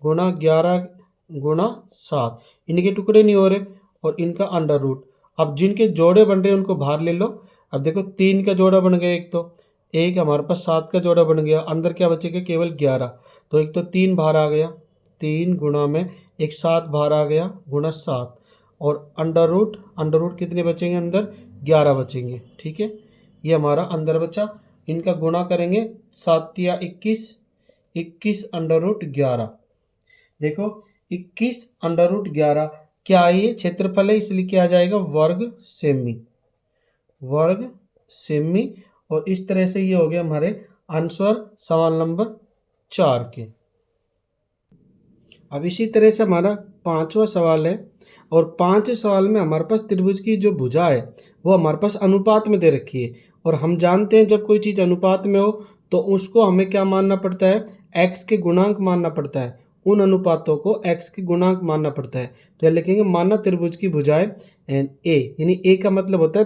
गुणा 11 गुणा 7, इनके टुकड़े नहीं हो रहे और इनका अंडर रूट। अब जिनके जोड़े बन रहे हैं उनको बाहर ले लो। अब देखो 3 का जोड़ा बन गया एक, तो एक हमारे पास 7 का जोड़ा बन गया, अंदर क्या बचेगा केवल 11। तो एक तो 3 बाहर आ गया, 3 गुणा में एक 7 बाहर आ गया गुणा 7, और अंडर रूट कितने बचेंगे अंदर 11 बचेंगे। ठीक है, ये हमारा अंदर बचा। इनका गुणा करेंगे 7 या 21 अंडर रूट 11। देखो 21 अंडर रूट 11 क्या ये क्षेत्रफल है, इसलिए क्या आ जाएगा वर्ग सेमी। और इस तरह से ये हो गया हमारे आंसर सवाल नंबर 4 के। अब इसी तरह से हमारा 5वां सवाल है, और 5वें सवाल में हमारे पास त्रिभुज की जो भुजा है वो हमारे पास अनुपात में दे रखी है, और हम जानते हैं जब कोई चीज़ अनुपात में हो तो उसको हमें क्या मानना पड़ता है x के गुणांक मानना पड़ता है, उन अनुपातों को x के गुणांक मानना पड़ता है। तो यह लिखेंगे माना त्रिभुज की भुजाएं ए, यानी ए का मतलब होता है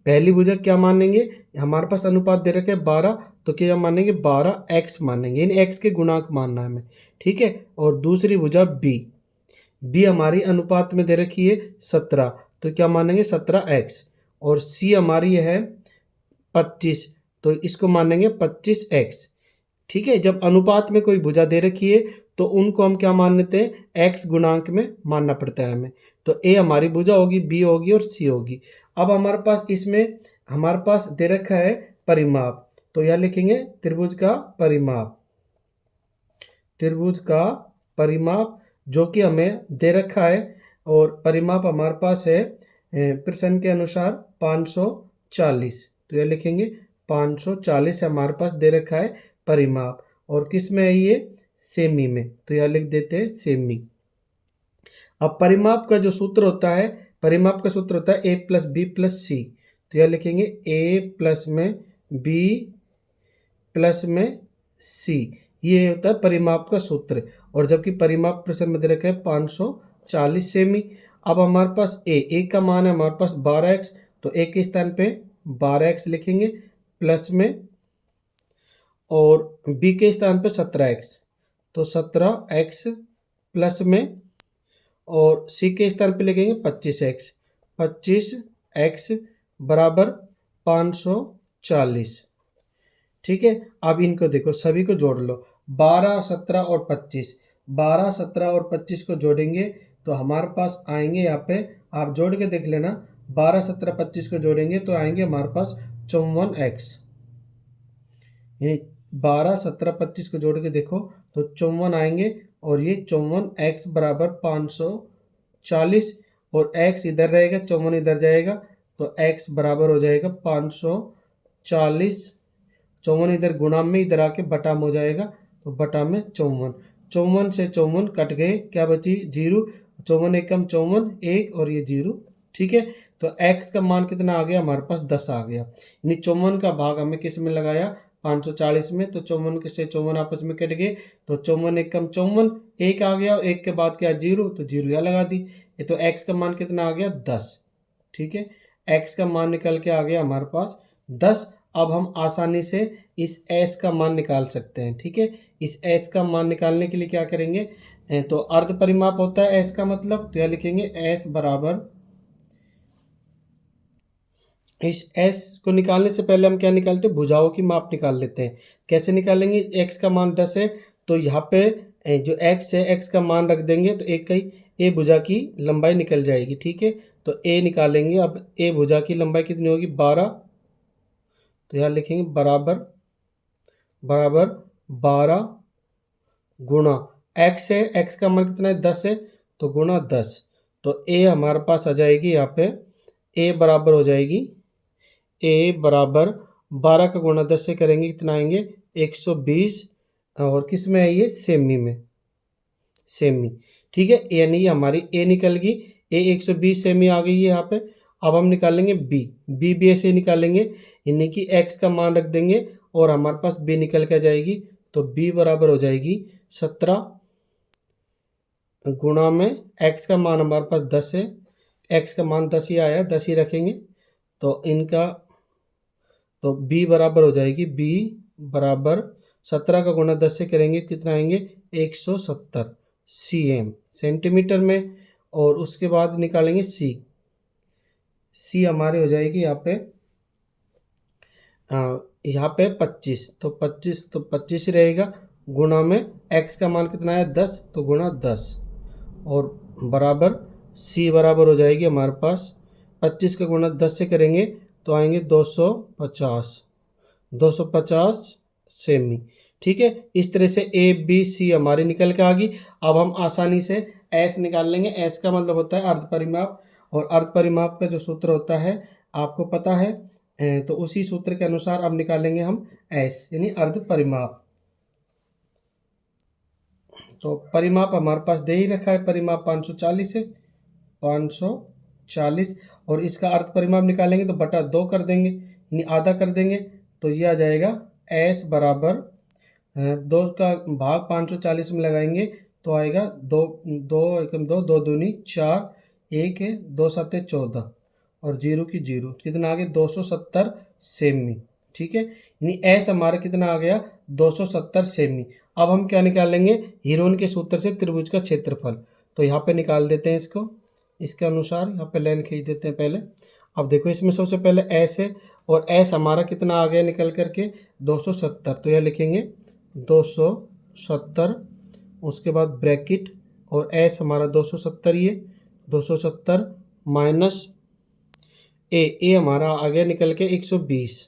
पहली भुजा क्या मानेंगे, हमारे पास अनुपात दे रखे 12, तो क्या मानेंगे 12x मानेंगे, यानी x के गुणांक मानना है हमें। ठीक है, और दूसरी भुजा बी हमारी अनुपात में दे रखी है 17, तो क्या मानेंगे 17x, और सी हमारी है 25, तो इसको मानेंगे 25x। ठीक है, जब अनुपात में कोई भुजा दे रखी है तो उनको हम क्या मान लेते हैं x गुणांक में मानना पड़ता है हमें। तो ए हमारी भुजा होगी, बी होगी और सी होगी। अब हमारे पास इसमें हमारे पास दे रखा है परिमाप, तो यह लिखेंगे त्रिभुज का परिमाप जो कि हमें दे रखा है, और परिमाप हमारे पास है प्रश्न के अनुसार 540। तो यह लिखेंगे 540 हमारे पास दे रखा है परिमाप, और किस में है ये सेमी में, तो यह लिख देते हैं सेमी। अब परिमाप का जो सूत्र होता है, परिमाप का सूत्र होता है a प्लस बी प्लस सी। तो यह लिखेंगे a प्लस में b प्लस में c, ये होता है परिमाप का सूत्र। और जबकि परिमाप प्रश्न में दे रखा है 540 सेमी। अब हमारे पास a का मान है हमारे पास 12x, तो a के स्थान पे 12x लिखेंगे प्लस में, और b के स्थान पे 17x, तो 17x प्लस में, और c के स्थान पे लिखेंगे 25x बराबर 540। ठीक है, अब इनको देखो सभी को जोड़ लो, 12 17 और 25, 12 17 और 25 को जोड़ेंगे तो हमारे पास आएंगे यहाँ पे, आप जोड़ के देख लेना, 12 17 25 को जोड़ेंगे तो आएंगे हमारे पास 54x, यानी 12, 17, 25 को जोड़ के देखो तो 54 आएंगे। और ये 54 x बराबर 540 और x इधर रहेगा, 54 इधर जाएगा तो x बराबर हो जाएगा 540। 54 इधर गुणा में, इधर आके बटा में हो जाएगा तो बटा में 54। 54 से 54 कट गए, क्या बची 0। 54 एकम 54 1 और ये 0। ठीक है, तो x का मान कितना आ गया हमारे पास 10 आ गया। यानी 54 का भाग हमें किस में लगाया 540 में, तो 54 से 54 आपस में कट गए तो 54 एकम 54 1 आ गया और 1 के बाद क्या 0, तो 0 यहाँ लगा दी। ये तो x का मान कितना आ गया 10। ठीक है, x का मान निकल के आ गया हमारे पास 10। अब हम आसानी से इस s का मान निकाल सकते हैं। ठीक है, इस s का मान निकालने के लिए क्या करेंगे, तो अर्ध परिमाप होता है s का मतलब, तो यह लिखेंगे s बराबर, इस s को निकालने से पहले हम क्या निकालते हैं, भुजाओं की माप निकाल लेते हैं। कैसे निकालेंगे, x का मान 10 है तो यहाँ पे जो x है x का मान रख देंगे तो एक कई a भुजा की लंबाई निकल जाएगी। ठीक है, तो a निकालेंगे। अब a भुजा की लंबाई कितनी होगी 12, तो यहाँ लिखेंगे बराबर 12 गुणा x है, x का मान कितना है 10 है तो गुणा 10, तो a हमारे पास आ जाएगी यहाँ पे a बराबर हो जाएगी, a बराबर 12 का गुणा 10 से करेंगे कितना आएंगे 120। और किस में है ये सेमी में, सेमी। ठीक है, यानी ये हमारी a निकल गई, a 120 सेमी आ गई है यहाँ पे। अब हम निकालेंगे b भी ऐसे ही निकालेंगे, यानी कि x का मान रख देंगे और हमारे पास b निकल के जाएगी, तो b बराबर हो जाएगी 17 गुणा में x का मान हमारे पास 10 है, x का मान 10 ही आया, 10 ही रखेंगे तो इनका, तो b बराबर हो जाएगी, b बराबर 17 का गुणा 10 से करेंगे कितना आएंगे 170 cm सेंटीमीटर में। और उसके बाद निकालेंगे c हमारे हो जाएगी यहाँ पे 25, तो 25 ही रहेगा गुणा में x का मान कितना है 10 तो गुणा 10 और बराबर c बराबर हो जाएगी हमारे पास 25 का गुणा 10 से करेंगे तो आएंगे 250 सेमी। ठीक है, इस तरह से a b c हमारी निकल के आ गई। अब हम आसानी से s निकाल लेंगे। s का मतलब होता है अर्ध परिमाप, और अर्ध परिमाप का जो सूत्र होता है आपको पता है, तो उसी सूत्र के अनुसार अब निकालेंगे हम s यानी अर्ध परिमाप। तो परिमाप हमारे पास दे ही रखा है, परिमाप 540 है, 540 और इसका अर्ध परिमाप निकालेंगे तो बटा 2 कर देंगे, यानी आधा कर देंगे, तो ये आ जाएगा s बराबर 2 का भाग 540 में लगाएंगे तो आएगा 2 2 एकम 2 2 दूनी 4 1 है 2 7 14 और 0 की 0 कितना आ गया 270 सेमी। ठीक है, यानी एस हमारा कितना आ गया 270 सेमी। अब हम क्या निकालेंगे, हीरोन के सूत्र से त्रिभुज का क्षेत्रफल, तो यहाँ पे निकाल देते हैं इसको, इसके अनुसार यहाँ पे लाइन खींच देते हैं पहले। अब देखो इसमें सबसे पहले एस है और एस हमारा कितना आ गया निकल करके 270, तो यह लिखेंगे 270, उसके बाद ब्रैकेट और एस हमारा 270, ये 270 माइनस ए हमारा आ गया निकल के 120,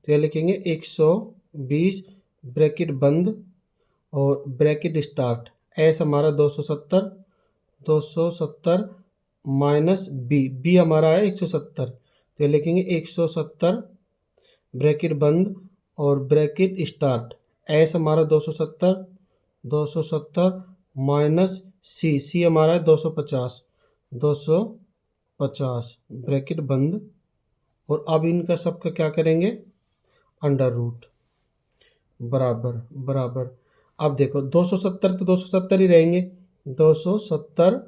तो यह लिखेंगे 120 ब्रैकेट बंद और ब्रैकेट स्टार्ट, एस हमारा 270 माइनस बी हमारा है 170, तो यह लिखेंगे 170 ब्रैकेट बंद और ब्रैकेट स्टार्ट, एस हमारा 270 माइनस सी हमारा है 250 ब्रैकेट बंद। और अब इनका सबका क्या करेंगे अंडर रूट बराबर। अब देखो 270 तो 270 ही रहेंगे, 270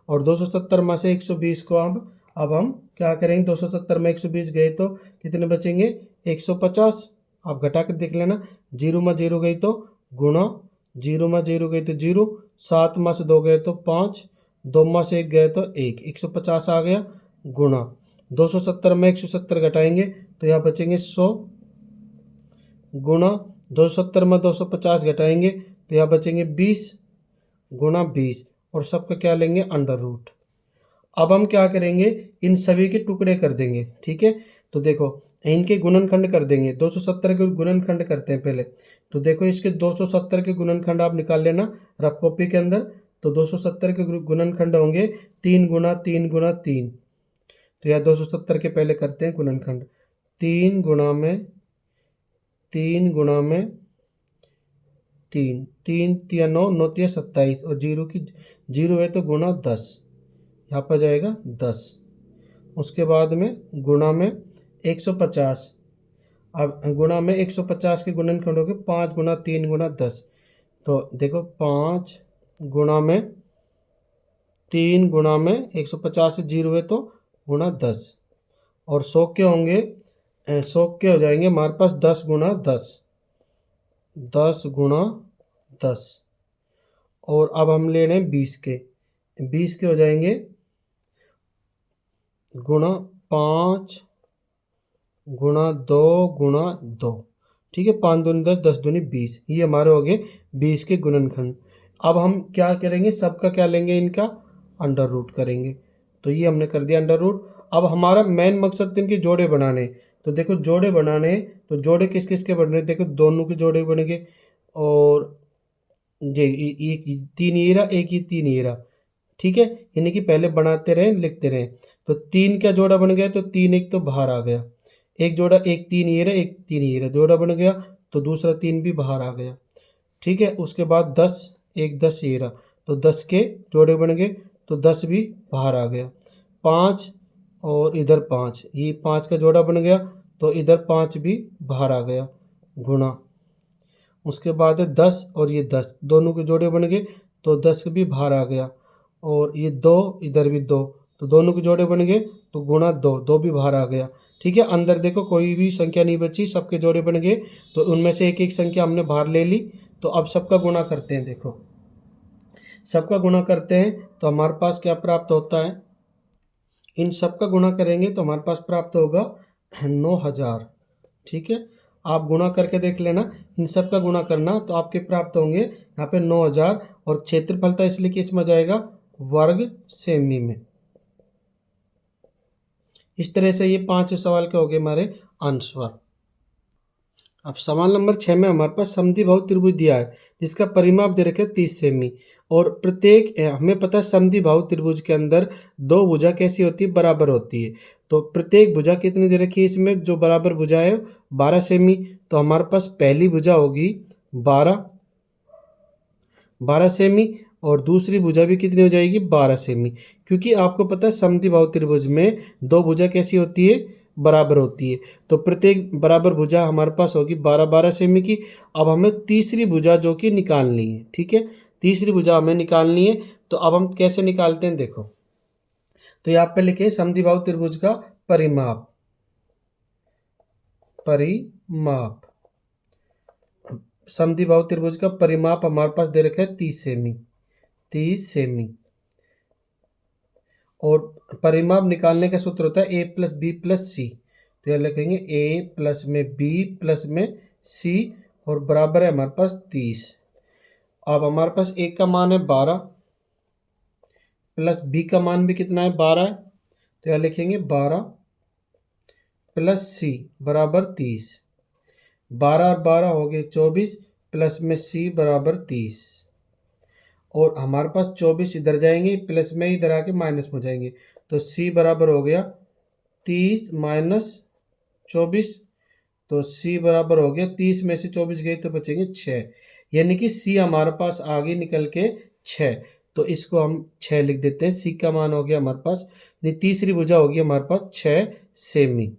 और 270 में से 120 को अब हम क्या करेंगे, 270 में 120 गए तो कितने बचेंगे 150। आप घटा कर देख लेना, 0 में 0 गई तो गुणा, 0 में 0 गई तो 0, 7 में से 2 गए तो 5, 2 में से 1 गए तो 1, 150 आ गया गुणा 270 में 170 घटाएंगे तो यहाँ बचेंगे 100 गुणा 270 में 250 घटाएंगे तो यहाँ बचेंगे 20 गुणा 20 और सबका क्या लेंगे अंडर रूट। अब हम क्या करेंगे इन सभी के टुकड़े कर देंगे। ठीक है, तो देखो इनके गुणनखंड कर देंगे। 270 के गुणनखंड करते हैं पहले। तो देखो इसके 270 के गुणनखंड आप निकाल लेना रफ कॉपी के अंदर। तो 270 के गुणनखंड होंगे 3 गुना 3 गुना 3। तो यह 270 के पहले करते हैं गुणनखंड। 3 गुना में 3 गुना में 3, 3 तिया 9, 9 तिया 27 और जीरो है तो गुना 10, यहाँ पर जाएगा 10। उसके बाद में गुणा में 150। अब गुणा में 150 के गुणनखंड हो गए 5 गुना 3 गुना 10। तो देखो 5 गुणा में 3 गुणा में 150 से जीरो है तो गुणा 10। और 100 के होंगे 100 के हो जाएंगे हमारे पास 10 गुना 10, 10 गुना 10। और अब हम ले रहे हैं 20 के, 20 के हो जाएंगे गुणा 5 गुणा 2 गुणा 2। ठीक है, 5 दूनी 10, 10 दूनी 20। ये हमारे हो गए 20 के गुणनखंड। अब हम क्या करेंगे, सबका क्या लेंगे, इनका अंडर रूट करेंगे। तो ये हमने कर दिया अंडर रूट। अब हमारा मेन मकसद इनके जोड़े बनाने। तो देखो जोड़े बनाने, तो जोड़े किस किस के बन रहे, देखो दोनों के जोड़े बनेंगे। और ये 3 ये रहा, एक ये 3 ये रहा। ठीक है, यानी कि पहले बनाते रहें लिखते रहें। तो 3 का जोड़ा बन गया तो 3 एक तो बाहर आ गया, एक जोड़ा, एक 3 ये रहा, एक 3 ये रहा, जोड़ा बन गया। तो दूसरा 3 भी बाहर आ गया। ठीक है, उसके बाद 10, एक 10 ये रहा, तो 10 के जोड़े बन गए तो 10 भी बाहर आ गया। 5 और इधर 5, ये 5 का जोड़ा बन गया तो इधर 5 भी बाहर आ गया, गुणा। उसके बाद 10 और ये 10 दोनों के जोड़े बन गए तो 10 भी बाहर आ गया। और ये 2 इधर भी 2, तो दोनों के जोड़े बन गए तो गुणा 2, 2 भी बाहर आ गया। ठीक है, अंदर देखो कोई भी संख्या नहीं बची, सबके जोड़े बन गए। तो उनमें से एक एक संख्या हमने बाहर ले ली। तो अब सबका गुणा करते हैं। देखो सबका गुणा करते हैं तो हमारे पास क्या प्राप्त होता है, इन सबका गुणा करेंगे तो हमारे पास प्राप्त होगा 9000। ठीक है, आप गुणा करके देख लेना, इन सब का गुणा करना तो आपके प्राप्त होंगे यहाँ पे 9000। और क्षेत्रफल था इसलिए कि इसमें जाएगा वर्ग सेमी में। इस तरह से ये 5 सवाल के हो गए हमारे आंसर। अब सवाल नंबर 6 में हमारे पास समद्विबाहु त्रिभुज दिया है जिसका परिमाप दे रखे 30 सेमी। और प्रत्येक हमें पता है समद्विबाहु त्रिभुज के अंदर दो भुजा कैसी होती है, बराबर होती है। तो प्रत्येक भुजा कितनी दे रखी है इसमें, जो बराबर भुजा है 12 सेमी। तो हमारे पास पहली भुजा होगी 12 सेमी और दूसरी भुजा भी कितनी हो जाएगी, 12 सेमी। क्योंकि आपको पता है समद्विबाहु त्रिभुज में दो भुजा कैसी होती है, बराबर होती है। तो प्रत्येक बराबर भुजा हमारे पास होगी 12 सेमी की। अब हमें तीसरी भुजा जो कि निकालनी है। ठीक है, तीसरी भुजा हमें निकालनी है। तो अब हम कैसे निकालते हैं, देखो। तो यहाँ पे लिखे समद्विबाहु त्रिभुज का परिमाप, समद्विबाहु त्रिभुज का परिमाप हमारे पास दे रखा है 30 सेमी, 30 सेमी। और परिमाप निकालने का सूत्र होता है a प्लस बी प्लस सी। तो यह लिखेंगे a प्लस में b प्लस में c और बराबर है हमारे पास 30। अब हमारे पास a का मान है 12 प्लस b का मान भी कितना है, 12 है। तो यह लिखेंगे 12 प्लस c बराबर 30। 12 और 12 हो गए 24 प्लस में c बराबर 30। और हमारे पास 24 इधर जाएंगे, प्लस में इधर आके माइनस हो जाएंगे। तो c बराबर हो गया 30 माइनस 24। तो c बराबर हो गया 30 में से 24 गए तो बचेंगे 6। यानी कि c हमारे पास आगे निकल के 6। तो इसको हम 6 लिख देते हैं। c का मान हो गया हमारे पास, यानी तीसरी भुजा होगी हमारे पास 6 सेमी।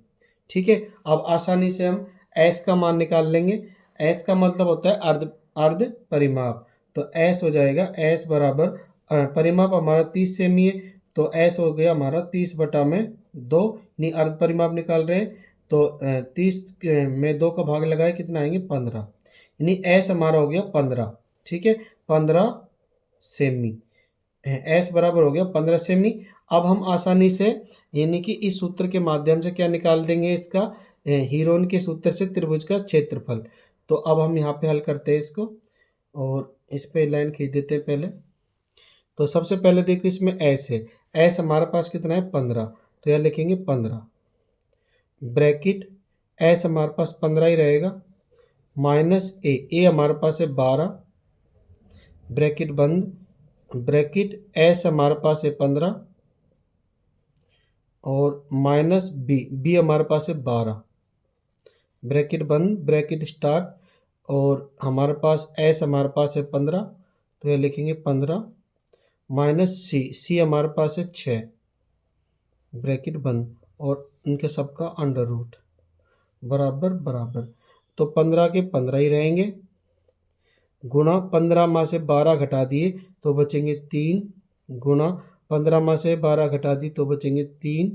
ठीक है, अब आसानी से हम s का मान निकाल लेंगे। s का मतलब होता है अर्ध परिमाप। तो s हो जाएगा s बराबर परिमाप हमारा 30 सेमी है। तो s हो गया हमारा 30/2, यानी अर्ध परिमाप निकाल रहे हैं। तो 30 में 2 का भाग लगाए कितना आएंगे, 15, यानी s हमारा हो गया 15। ठीक है, 15 सेमी, s बराबर हो गया 15 सेमी। अब हम आसानी से यानी कि इस सूत्र के माध्यम से क्या निकाल देंगे, इसका हीरोन के सूत्र से त्रिभुज का क्षेत्रफल। तो अब हम यहाँ पे हल करते हैं इसको और इस पे लाइन खींच देते हैं पहले। तो सबसे पहले देखो इसमें s है, s हमारे पास कितना है 15। तो यह लिखेंगे 15 ब्रैकेट एस हमारे पास 15 ही रहेगा, माइनस ए हमारे पास है 12, ब्रैकेट बंद, ब्रैकेट एस हमारे पास है 15 और माइनस बी हमारे पास है 12, ब्रैकेट बंद, ब्रैकेट स्टार्ट, और हमारे पास एस हमारे पास है 15, तो ये लिखेंगे 15 माइनस सी हमारे पास है 6, ब्रैकेट बंद, और इनके सबका अंडर रूट बराबर बराबर। तो 15 के 15 ही रहेंगे, गुणा 15 में से 12 घटा दिए तो बचेंगे 3, गुणा 15 में से 12 घटा दिए तो बचेंगे 3,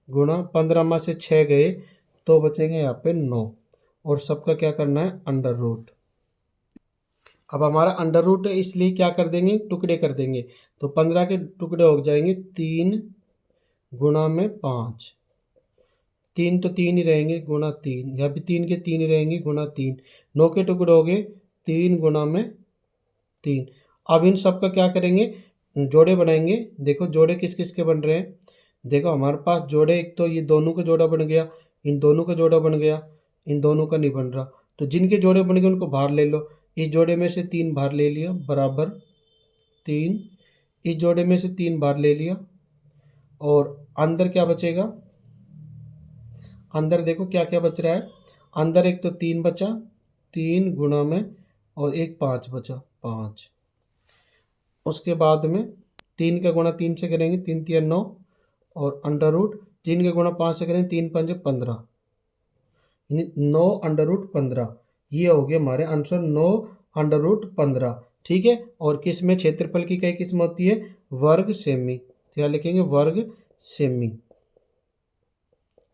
गुणा 15 में से 6 गए तो बचेंगे यहाँ पे 9, और सबका क्या करना है, अंडर रूट। अब हमारा अंडर रूट है, इसलिए क्या कर देंगे, टुकड़े कर देंगे, तो 15 के टुकड़े हो जाएंगे 3 गुणा में 5, 3 तो 3 ही रहेंगे, गुणा 3, यहाँ भी 3 के 3 ही रहेंगे, गुणा 3, 9 के टुकड़े हो गए 3 गुणा में 3। अब इन सब का क्या करेंगे, जोड़े बनाएंगे। देखो जोड़े किस किस के बन रहे हैं, देखो हमारे पास जोड़े, एक तो ये दोनों का जोड़ा बन गया, इन दोनों का जोड़ा बन गया, इन दोनों का नहीं बन रहा, तो जिनके जोड़े बन गए उनको बाहर ले लो। इस जोड़े में से 3 बाहर ले लिया, बराबर 3, इस जोड़े में से 3 बाहर ले लिया, और अंदर क्या बचेगा, अंदर देखो क्या क्या बच रहा है, अंदर एक तो 3 बचा, 3 गुणा में, और एक 5 बचा, 5, उसके बाद में 3 का गुणा 3 से करेंगे, 3 3 9, और अंडर रूट 3 का गुणा 5 से करेंगे, 3 5 15, यानी 9 अंडर रूट 15। ये हो गया हमारे आंसर 9 अंडर रूट 15। ठीक है, और किस में क्षेत्रफल की इकाई किस में होती है, वर्ग सेमी, तो यहाँ लिखेंगे वर्ग सेमी।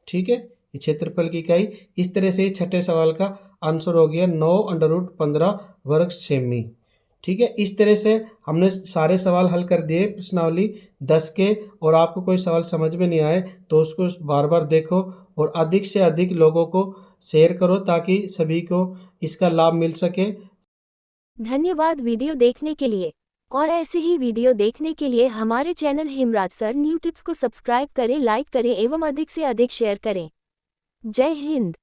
ठीक है, ये क्षेत्रफल की इकाई। इस तरह से छठे सवाल का आंसर हो गया 9 अंडर रूट 15 वर्ग सेमी। ठीक है, इस तरह से हमने सारे सवाल हल कर दिए प्रश्नावली 10 के, और आपको कोई सवाल समझ में नहीं आए तो उसको बार बार देखो और अधिक से अधिक लोगों को शेयर करो ताकि सभी को इसका लाभ मिल सके। धन्यवाद वीडियो देखने के लिए, और ऐसे ही वीडियो देखने के लिए हमारे channel Hemraj sir new tips को सब्सक्राइब करें, लाइक करें एवं अधिक से अधिक शेयर करें। जय हिंद।